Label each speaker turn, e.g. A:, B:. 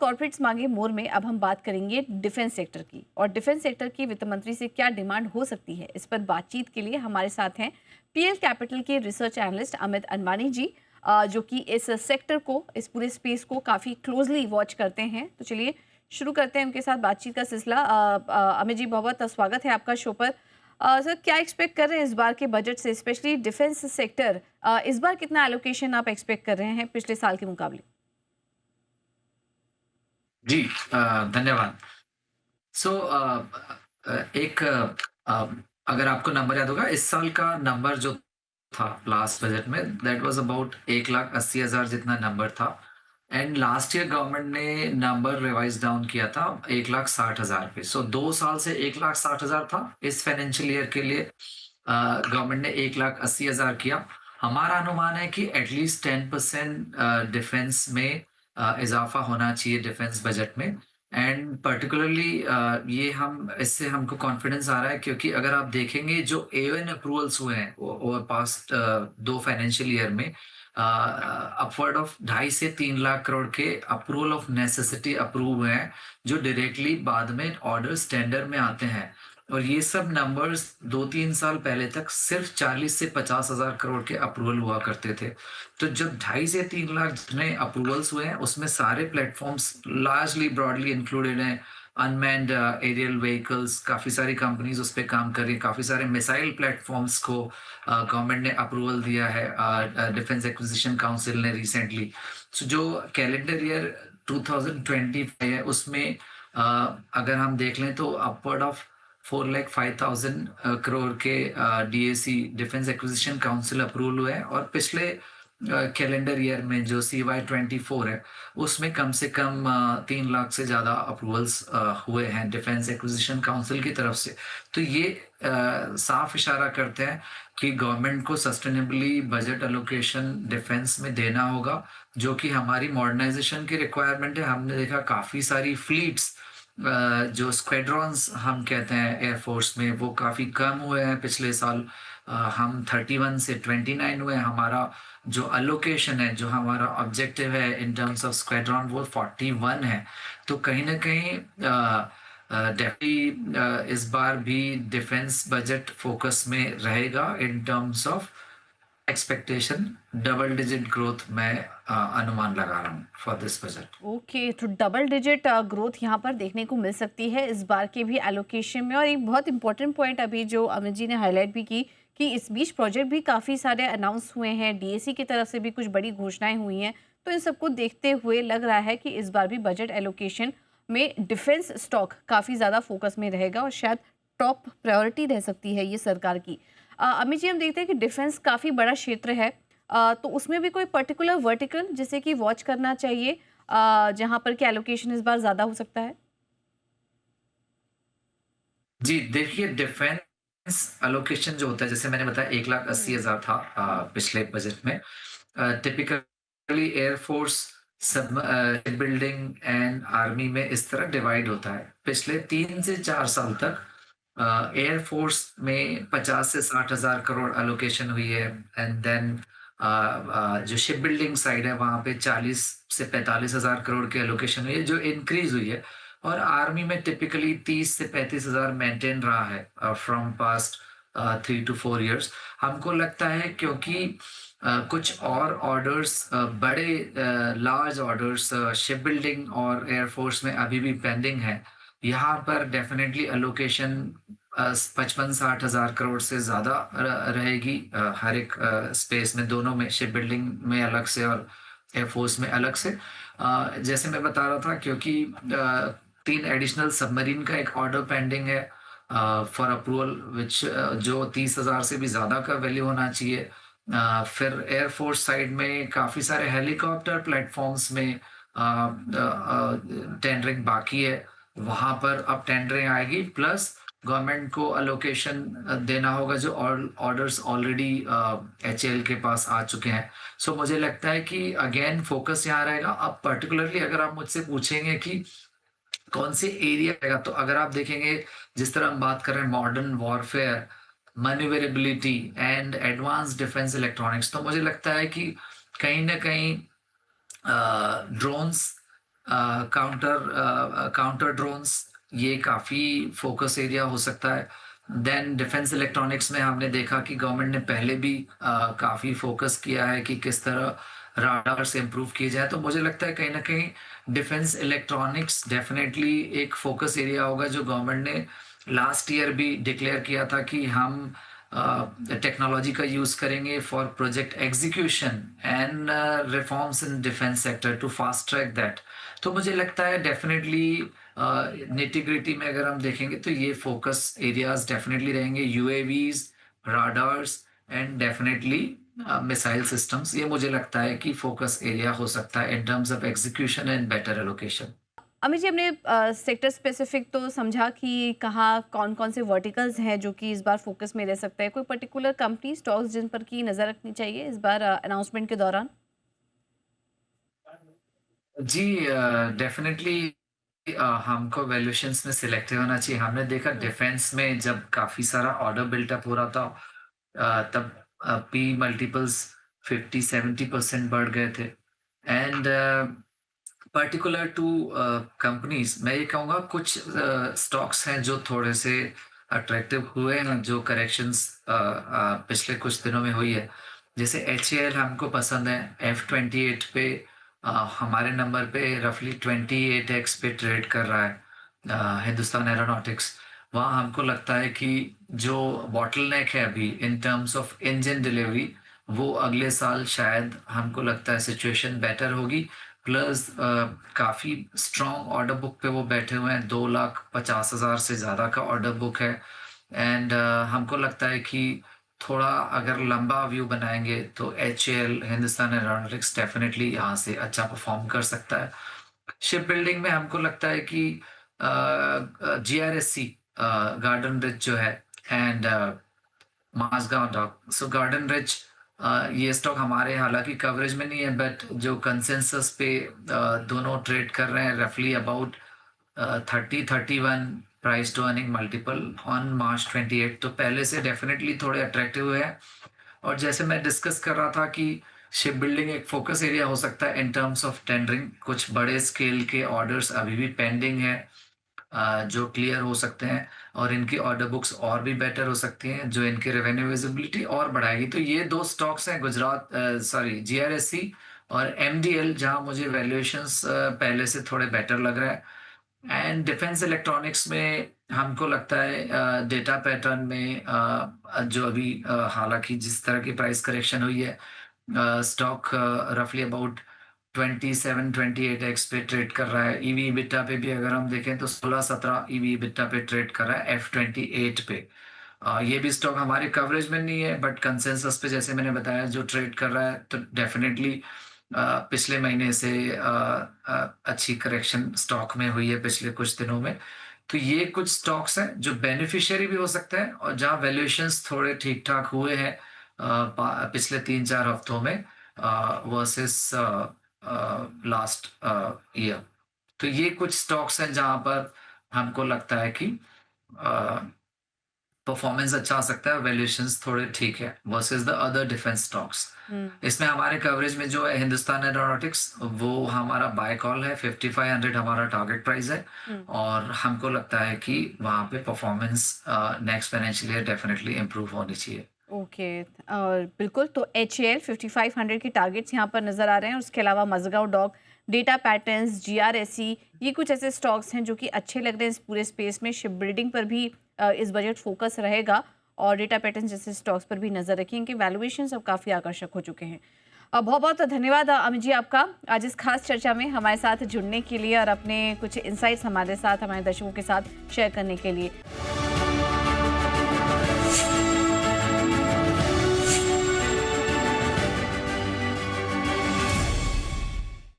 A: Corporates मांगे मोर में अब हम बात करेंगे डिफेंस सेक्टर की, और डिफेंस सेक्टर की वित्त मंत्री से क्या डिमांड हो सकती है, इस पर बातचीत के लिए हमारे साथ हैं पीएल कैपिटल के रिसर्च एनालिस्ट अमित अनवानी जी, जो कि इस सेक्टर को, इस पूरे स्पेस को काफ़ी क्लोजली वॉच करते हैं। तो चलिए शुरू करते हैं उनके साथ बातचीत का सिलसिला। अमित जी, बहुत बहुत स्वागत है आपका शो पर। सर, क्या एक्सपेक्ट कर रहे हैं इस बार के बजट से, स्पेशली डिफेंस सेक्टर? इस बार कितना एलोकेशन आप एक्सपेक्ट कर रहे हैं पिछले साल के मुकाबले?
B: जी धन्यवाद। सो एक अगर आपको नंबर याद होगा, इस साल का नंबर जो था लास्ट बजट में, दैट वाज़ अबाउट 1,80,000 जितना नंबर था। एंड लास्ट ईयर गवर्नमेंट ने नंबर रिवाइज़ डाउन किया था 1,60,000 पे। सो 2 साल से 1,60,000 था। इस फाइनेंशियल ईयर के लिए गवर्नमेंट ने 1,80,000 किया। हमारा अनुमान है कि एटलीस्ट 10% डिफेंस में इज़ाफ़ा होना चाहिए डिफेंस बजट में। एंड पर्टिकुलरली ये हम इससे हमको कॉन्फिडेंस आ रहा है, क्योंकि अगर आप देखेंगे जो एओएन अप्रूवल्स हुए हैं ओवर पास्ट 2 फाइनेंशियल ईयर में, अपवर्ड ऑफ 2.5 से 3 लाख करोड़ के अप्रूवल ऑफ नेसेसिटी अप्रूव हुए हैं, जो डायरेक्टली बाद में ऑर्डर्स टेंडर में आते हैं। और ये सब नंबर्स 2-3 साल पहले तक सिर्फ 40 से 50,000 करोड़ के अप्रूवल हुआ करते थे। तो जब 2.5 से 3 लाख जितने अप्रूवल्स हुए हैं, उसमें सारे प्लेटफ़ॉर्म्स लार्जली ब्रॉडली इंक्लूडेड हैं। अनमैन्ड एरियल व्हीकल्स, काफ़ी सारी कंपनीज़ उस पे काम कर रही हैं, काफ़ी सारे मिसाइल प्लेटफ़ॉर्म्स को गवर्नमेंट ने अप्रूवल दिया है डिफेंस एक्विजिशन काउंसिल ने रिसेंटली। सो जो कैलेंडर ईयर 2025 है, उसमें अगर हम देख लें तो अपवर्ड ऑफ 4,05,000 करोड़ के DAC defence acquisition council approval हुए हैं। और पिछले कैलेंडर ईयर में जो CY 24 है, उसमें कम से कम 3 लाख से ज़्यादा अप्रूवल्स हुए हैं डिफेंस एक्विजिशन काउंसिल की तरफ से। तो ये साफ इशारा करते हैं कि गवर्नमेंट को सस्टेनेबली बजट एलोकेशन डिफेंस में देना होगा, जो कि हमारी मॉडर्नाइजेशन की रिक्वायरमेंट है। हमने देखा काफ़ी सारी फ्लीट्स, जो स्क्वाड्रॉन्स हम कहते हैं एयरफोर्स में, वो काफ़ी कम हुए हैं पिछले साल। हम 31 से 29 हुए हैं। हमारा जो एलोकेशन है, जो हमारा ऑब्जेक्टिव है इन टर्म्स ऑफ स्क्वाड्रॉन, वो 41 है। तो कहीं न कहीं डेफिनिटली इस बार भी डिफेंस बजट फोकस में रहेगा इन terms of expectation. Double digit growth मैं अनुमान लगा रहा हूँ फॉर दिस बजट।
A: ओके, तो डबल डिजिट ग्रोथ यहाँ पर देखने को मिल सकती है इस बार के भी एलोकेशन में। और एक बहुत इंपॉर्टेंट पॉइंट अभी जो अमित जी ने हाईलाइट भी की, कि इस बीच प्रोजेक्ट भी काफ़ी सारे अनाउंस हुए हैं, डीएसी की तरफ से भी कुछ बड़ी घोषणाएं हुई हैं। तो इन सबको देखते हुए लग रहा है कि इस बार भी बजट एलोकेशन में डिफेंस स्टॉक काफ़ी ज़्यादा फोकस में रहेगा, और शायद टॉप प्रायोरिटी रह सकती है ये सरकार की। अमित जी, हम देखते हैं कि डिफेंस काफ़ी बड़ा क्षेत्र है, तो उसमें भी कोई पर्टिकुलर वर्टिकल जिसे कि वॉच करना चाहिए, जहाँ पर कि एलोकेशन इस बार ज़्यादा हो सकता है?
B: जी, देखिए डिफेंस एलोकेशन जो होता है, जैसे मैंने बताया
A: हुँ।
B: 1,80,000 था पिछले बजट में। Typically air force, building and army में इस तरह डिवाइड होता है। पिछले 3 से 4 साल तक एयरफोर्स में 50 से 60,000 करोड़ एलोकेशन हुई है। एंड देन जो शिप बिल्डिंग साइड है, वहाँ पे 40 से 45,000 करोड़ की एलोकेशन हुई है, जो इंक्रीज़ हुई है। और आर्मी में टिपिकली 30 से 35,000 मेंटेन रहा है फ्रॉम पास्ट 3 टू 4 इयर्स। हमको लगता है क्योंकि कुछ और ऑर्डर्स, बड़े लार्ज ऑर्डर्स शिप बिल्डिंग और एयरफोर्स में अभी भी पेंडिंग है। यहाँ पर डेफिनेटली एलोकेशन 55-60,000 करोड़ से ज़्यादा रहेगी हर एक स्पेस में, दोनों में, शिप बिल्डिंग में अलग से और एयरफोर्स में अलग से। जैसे मैं बता रहा था, क्योंकि 3 एडिशनल सबमरीन का एक ऑर्डर पेंडिंग है फॉर अप्रूवल, विच जो 30,000 से भी ज़्यादा का वैल्यू होना चाहिए। फिर एयरफोर्स साइड में काफ़ी सारे हेलीकॉप्टर प्लेटफ़ॉर्म्स में टेंडरिंग बाकी है। वहाँ पर अब टेंडरिंग आएगी, प्लस गवर्नमेंट को एलोकेशन देना होगा, जो ऑर्डर्स ऑलरेडी एचएएल के पास आ चुके हैं। सो मुझे लगता है कि अगेन फोकस यहाँ रहेगा। अब पर्टिकुलरली अगर आप मुझसे पूछेंगे कि कौन से एरिया रहेगा, तो अगर आप देखेंगे, जिस तरह हम बात कर रहे हैं modern warfare, manoeuvrability and advance defence electronics, तो मुझे लगता है कि कहीं न कहीं ड्रोन्स काउंटर ड्रोन्स, ये काफ़ी फोकस एरिया हो सकता है। देन डिफेंस इलेक्ट्रॉनिक्स में हमने देखा कि गवर्नमेंट ने पहले भी काफ़ी फोकस किया है कि किस तरह राडार्स इम्प्रूव किए जाए। तो मुझे लगता है कहीं न कहीं डिफेंस इलेक्ट्रॉनिक्स डेफ़िनेटली एक फोकस एरिया होगा, जो गवर्नमेंट ने लास्ट ईयर भी डिक्लेयर किया था कि हम टेक्नोलॉजी का यूज़ करेंगे for project execution and reforms in defence sector to fast track that. तो मुझे लगता है डेफ़िनेटली निटी-ग्रिटी में अगर हम देखेंगे तो ये फोकस एरियाज़ डेफ़िनेटली रहेंगे, यूएवीज़, राडार्स एंड डेफ़िनेटली मिसाइल सिस्टम्स। ये मुझे लगता है कि फोकस एरिया हो सकता है in terms of execution and better allocation.
A: Amit ji, हमने सेक्टर स्पेसिफिक तो समझा कि कहाँ कौन-कौन से वर्टिकल्स हैं जो कि इस बार फोकस में रह सकता है। कोई पर्टिकुलर कंपनी स्टॉक्स जिन पर की नज़र रखनी चाहिए इस बार अनाउंसमेंट के दौरान?
B: जी, डेफ़िनेटली हमको वैल्यूएशंस में सिलेक्टिव होना चाहिए। हमने देखा
A: हुँ।
B: डिफेंस में जब काफ़ी सारा ऑर्डर बिल्टअप हो रहा था, तब पी मल्टीपल्स 50-70% बढ़ गए थे। एंड पर्टिकुलर टू कंपनीज़, मैं ये कहूँगा कुछ स्टॉक्स हैं जो थोड़े से अट्रैक्टिव हुए हैं, जो करेक्शंस पिछले कुछ दिनों में हुई है। जैसे एचएएल हमको पसंद है, F28 पे हमारे नंबर पे रफली 28x पे ट्रेड कर रहा है, हिंदुस्तान एरोनॉटिक्स। वहाँ हमको लगता है कि जो बॉटलनेक है अभी इन टर्म्स ऑफ इंजन डिलीवरी, वो अगले साल शायद हमको लगता है सिचुएशन बेटर होगी। प्लस काफ़ी स्ट्रॉन्ग ऑर्डर बुक पे वो बैठे हुए हैं, 2,50,000 से ज़्यादा का ऑर्डर बुक है। एंड हमको लगता है कि थोड़ा अगर लंबा व्यू बनाएँगे तो एचएएल, हिंदुस्तान एरोनॉटिक्स डेफ़िनेटली यहाँ से अच्छा परफ़ॉर्म कर सकता है। शिप बिल्डिंग में हमको लगता है कि जीआरएससी, गार्डन रिच जो है, and Mazagon dock. So Garden Reach, ये स्टॉक हमारे हालाँकि कवरेज में नहीं है, बट जो कंसेंसस पे दोनों ट्रेड कर रहे हैं रफली about 30-31 price to earning multiple on March 28, तो पहले से डेफ़िनेटली थोड़े अट्रैक्टिव हुए हैं। और जैसे मैं डिस्कस कर रहा था कि शिप बिल्डिंग एक फोकस एरिया हो सकता है इन टर्म्स ऑफ टेंडरिंग, कुछ बड़े स्केल के ऑर्डर्स अभी भी पेंडिंग है, जो क्लियर हो सकते हैं, और इनकी ऑर्डर बुक्स और भी बेटर हो सकती हैं, जो इनकी रेवेन्यू विजिबिलिटी और बढ़ाएगी। तो ये 2 स्टॉक्स हैं, जीआरएससी और एमडीएल, जहाँ मुझे वैल्यूएशंस पहले से थोड़े बेटर लग रहा है। एंड डिफेंस इलेक्ट्रॉनिक्स में हमको लगता है डेटा पैटर्न में जो अभी हालाँकि जिस तरह की प्राइस करेक्शन हुई है, स्टॉक रफली अबाउट 27-28x पे ट्रेड कर रहा है। ईवी EBITDA पे भी अगर हम देखें तो 16-17 ईवी EBITDA पे ट्रेड कर रहा है F28 पे। ये भी स्टॉक हमारे कवरेज में नहीं है, बट कंसेंसस पे जैसे मैंने बताया जो ट्रेड कर रहा है, तो डेफिनेटली पिछले महीने से अच्छी करेक्शन स्टॉक में हुई है पिछले कुछ दिनों में। तो ये कुछ स्टॉक्स हैं जो बेनिफिशियरी भी हो सकते हैं, और जहाँ वैल्यूएशंस थोड़े ठीक-ठाक हुए हैं पिछले 3-4 हफ्तों में वर्सेस लास्ट ईयर। तो ये कुछ स्टॉक्स हैं जहाँ पर हमको लगता है कि परफॉर्मेंस अच्छा आ सकता है, वैल्यूएशंस थोड़े ठीक है versus the other defence stocks.
A: हुँ।
B: इसमें हमारे कवरेज में जो है हिंदुस्तान एरोनॉटिक्स, वो हमारा बाय कॉल है, 5500 हमारा टारगेट प्राइस है,
A: हुँ।
B: और हमको लगता है कि वहाँ पे performance next financial year definitely improve होनी चाहिए।
A: ओके, बिल्कुल। तो एचएएल 5500 के टारगेट्स यहाँ पर नज़र आ रहे हैं, और उसके अलावा Mazagon dock, data patterns, GRSC, ये कुछ ऐसे स्टॉक्स हैं जो कि अच्छे लग रहे हैं इस पूरे स्पेस में। शिप बिल्डिंग पर भी इस बजट फोकस रहेगा, और डेटा पैटर्न्स जैसे स्टॉक्स पर भी नज़र रखें। इनके वैल्यूएशंस अब काफ़ी आकर्षक हो चुके हैं। बहुत बहुत धन्यवाद अमित जी आपका, आज इस खास चर्चा में हमारे साथ जुड़ने के लिए और अपने कुछ इंसाइट्स हमारे साथ, हमारे दर्शकों के साथ शेयर करने के लिए।